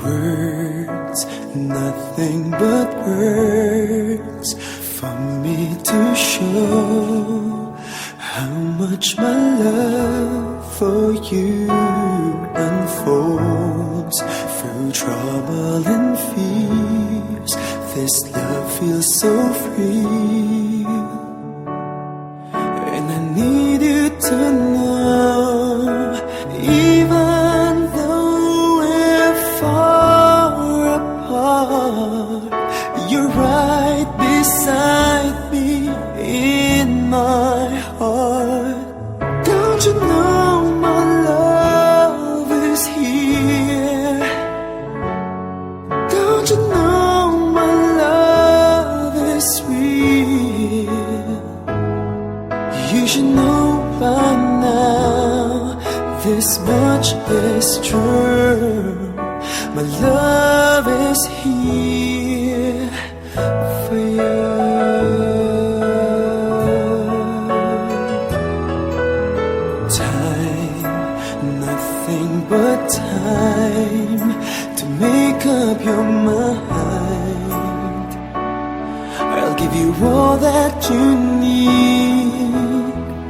Words, nothing but words for me to show how much my love for you unfolds through trouble and fears. This love feels so free, and I need you to know, even though we're far apart, you're right beside me in my heart. Don't you know my love is here? Don't you know my love is real? You should know by now, this much is true. My love is here for you. Time, nothing but time to make up your mind. I'll give you all that you need.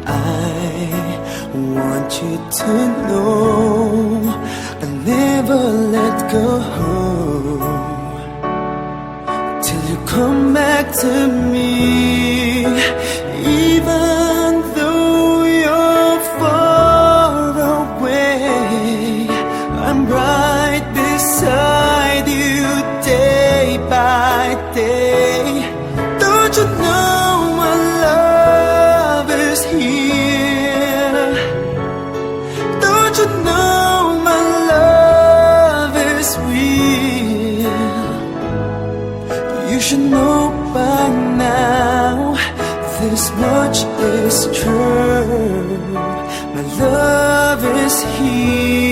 I want you to know I'll never let go till you come back to me. Even though you're far away, I'm right beside you day by day. Don't you know my love is here? Don't you know my love is real? You should know by now, this much is true. My love is here